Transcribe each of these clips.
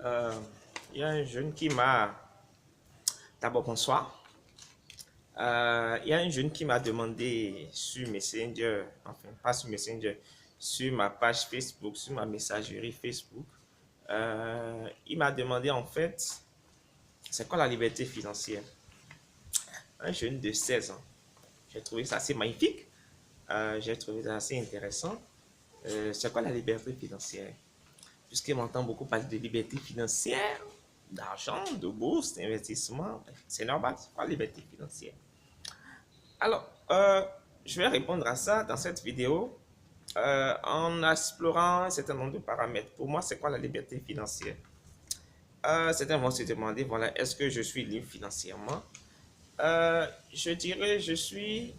Euh, il y a un jeune qui m'a... D'abord, bonsoir. Il y a un jeune qui m'a demandé sur Messenger, enfin, pas sur Messenger, sur ma page Facebook, sur ma messagerie Facebook. Il m'a demandé en fait, c'est quoi la liberté financière? Un jeune de 16 ans. J'ai trouvé ça assez magnifique. J'ai trouvé ça assez intéressant. C'est quoi la liberté financière? Puisqu'il m'entend beaucoup parler de liberté financière, d'argent, de bourse, d'investissement, c'est normal, c'est quoi la liberté financière? Alors, je vais répondre à ça dans cette vidéo en explorant un certain nombre de paramètres. Pour moi, c'est quoi la liberté financière? Certains vont se demander, voilà, est-ce que je suis libre financièrement? Je dirais, je suis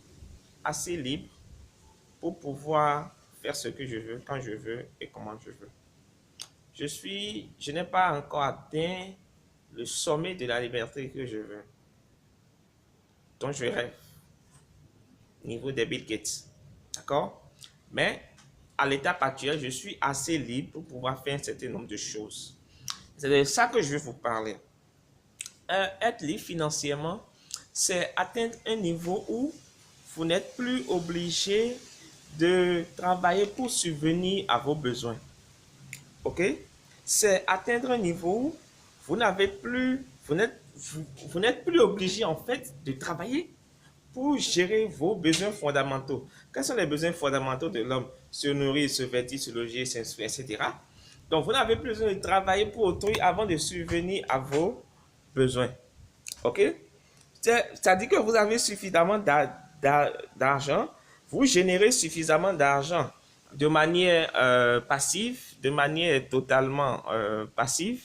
assez libre pour pouvoir faire ce que je veux, quand je veux et comment je veux. Je n'ai pas encore atteint le sommet de la liberté que je veux, dont je rêve, niveau des Bill Gates. D'accord? Mais à l'étape actuelle, je suis assez libre pour pouvoir faire un certain nombre de choses. C'est de ça que je vais vous parler. Être libre financièrement, c'est atteindre un niveau où vous n'êtes plus obligé de travailler pour subvenir à vos besoins. Ok? C'est atteindre un niveau où vous n'avez plus, vous n'êtes plus obligé en fait de travailler pour gérer vos besoins fondamentaux. Quels sont les besoins fondamentaux de l'homme? Se nourrir, se vêtir, se loger, s'instruire, etc. Donc, vous n'avez plus besoin de travailler pour autrui avant de subvenir à vos besoins. OK? C'est-à-dire que vous avez suffisamment d'argent, vous générez suffisamment d'argent de manière passive, de manière totalement passive.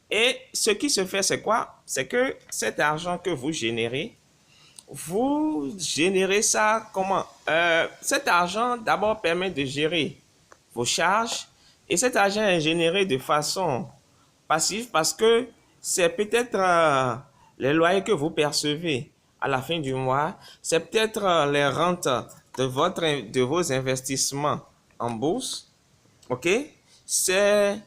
Et ce qui se fait, c'est quoi? C'est que cet argent que vous générez ça comment? Cet argent d'abord permet de gérer vos charges et cet argent est généré de façon passive parce que c'est peut-être les loyers que vous percevez à la fin du mois, c'est peut-être les rentes de vos investissements en bourse, ok? C'est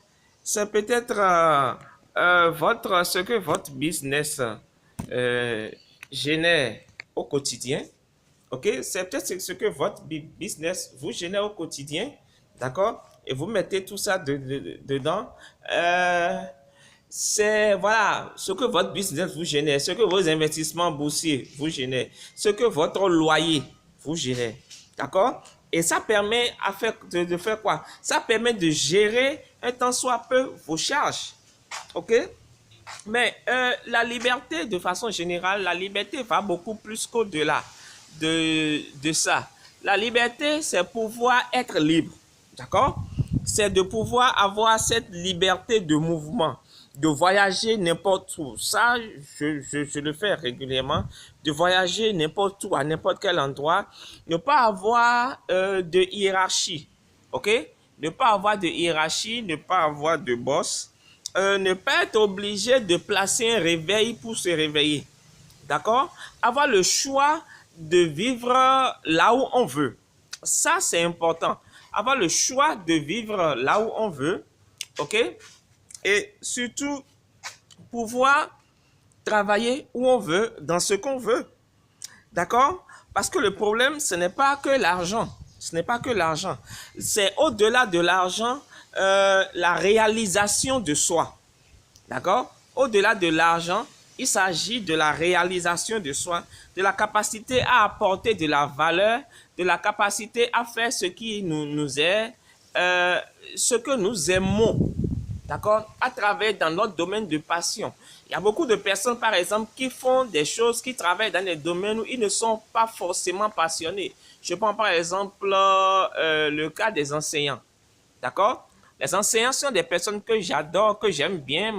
peut-être ce que votre business génère au quotidien. Ok, c'est peut-être ce que votre business vous génère au quotidien, d'accord? Et vous mettez tout ça dedans. C'est voilà ce que votre business vous génère, ce que vos investissements boursiers vous génèrent, ce que votre loyer vous génère, d'accord? Et ça permet de faire quoi? Ça permet de gérer un tant soit peu vos charges, ok? Mais la liberté, de façon générale, la liberté va beaucoup plus qu'au-delà de ça. La liberté, c'est pouvoir être libre, d'accord? C'est de pouvoir avoir cette liberté de mouvement, de voyager n'importe où. Ça, je le fais régulièrement, de voyager n'importe où, à n'importe quel endroit. Ne pas avoir de hiérarchie, ok? Ne pas avoir de hiérarchie, ne pas avoir de boss. Ne pas être obligé de placer un réveil pour se réveiller. D'accord? Avoir le choix de vivre là où on veut. Ça, c'est important. Avoir le choix de vivre là où on veut. OK? Et surtout, pouvoir travailler où on veut, dans ce qu'on veut. D'accord? Parce que le problème, ce n'est pas que l'argent. Ce n'est pas que l'argent. C'est au-delà de l'argent, la réalisation de soi. D'accord? Au-delà de l'argent, il s'agit de la réalisation de soi, de la capacité à apporter de la valeur, de la capacité à faire ce qui nous est, ce que nous aimons. D'accord? À travers dans notre domaine de passion. Il y a beaucoup de personnes, par exemple, qui font des choses, qui travaillent dans des domaines où ils ne sont pas forcément passionnés. Je prends par exemple le cas des enseignants. D'accord? Les enseignants sont des personnes que j'adore, que j'aime bien.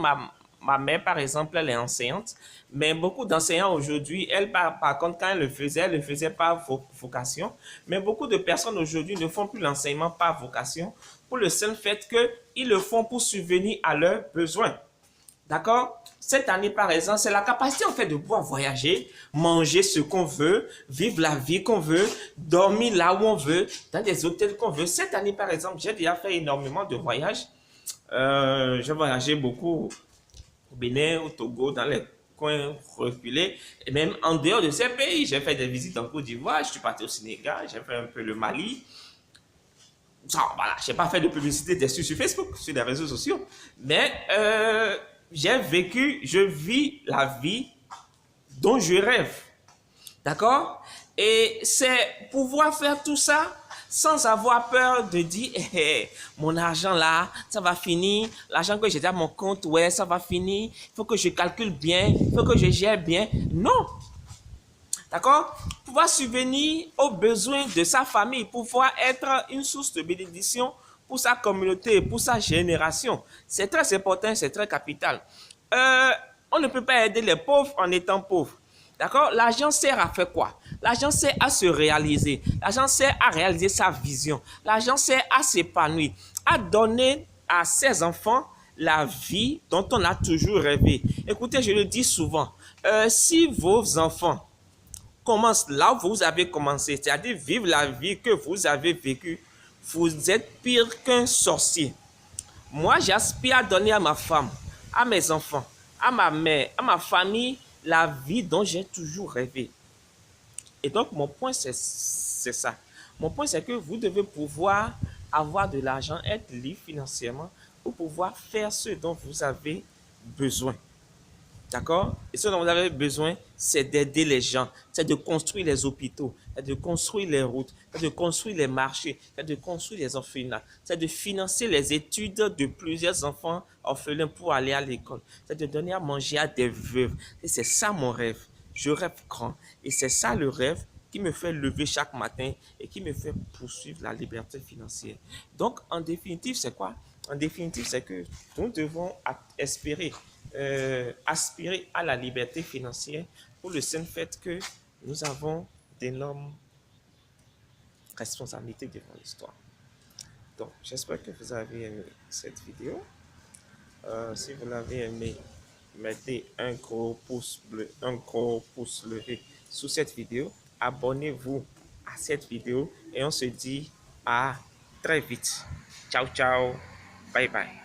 Ma mère, par exemple, elle est enseignante. Mais beaucoup d'enseignants aujourd'hui, elle, par contre, quand elle le faisait par vocation. Mais beaucoup de personnes aujourd'hui ne font plus l'enseignement par vocation pour le seul fait qu'ils le font pour subvenir à leurs besoins. D'accord? Cette année, par exemple, c'est la capacité en fait de pouvoir voyager, manger ce qu'on veut, vivre la vie qu'on veut, dormir là où on veut, dans des hôtels qu'on veut. Cette année, par exemple, j'ai déjà fait énormément de voyages. J'ai voyagé beaucoup au Bénin, au Togo, dans les coins reculés, et même en dehors de ces pays. J'ai fait des visites en Côte d'Ivoire, je suis parti au Sénégal, j'ai fait un peu le Mali. Ça, voilà, je n'ai pas fait de publicité dessus sur Facebook, sur les réseaux sociaux, mais je vis la vie dont je rêve. D'accord? Et c'est pouvoir faire tout ça sans avoir peur de dire mon argent là, ça va finir. L'argent que j'ai à mon compte, ouais, ça va finir. Il faut que je calcule bien, il faut que je gère bien. Non. D'accord? Pouvoir subvenir aux besoins de sa famille, pouvoir être une source de bénédiction pour sa communauté, pour sa génération. C'est très important, c'est très capital. On ne peut pas aider les pauvres en étant pauvre. D'accord? L'argent sert à faire quoi? L'argent sert à se réaliser. L'argent sert à réaliser sa vision. L'argent sert à s'épanouir, à donner à ses enfants la vie dont on a toujours rêvé. Écoutez, je le dis souvent, si vos enfants commencent là où vous avez commencé, c'est-à-dire vivre la vie que vous avez vécue, vous êtes pire qu'un sorcier. Moi, j'aspire à donner à ma femme, à mes enfants, à ma mère, à ma famille, la vie dont j'ai toujours rêvé. Et donc, mon point, c'est ça. Mon point, c'est que vous devez pouvoir avoir de l'argent, être libre financièrement pour pouvoir faire ce dont vous avez besoin. D'accord? Et ce dont vous avez besoin, c'est d'aider les gens, c'est de construire les hôpitaux, c'est de construire les routes, c'est de construire les marchés, c'est de construire les orphelinats, c'est de financer les études de plusieurs enfants orphelins pour aller à l'école, c'est de donner à manger à des veuves. Et c'est ça mon rêve. Je rêve grand. Et c'est ça le rêve qui me fait lever chaque matin et qui me fait poursuivre la liberté financière. Donc, en définitive, c'est quoi? En définitive, c'est que nous devons espérer aspirer à la liberté financière pour le simple fait que nous avons d'énormes responsabilités devant l'histoire. Donc, j'espère que vous avez aimé cette vidéo. Si vous l'avez aimé, mettez un gros pouce bleu, un gros pouce levé sous cette vidéo. Abonnez-vous à cette vidéo et on se dit à très vite. Ciao, ciao. Bye, bye.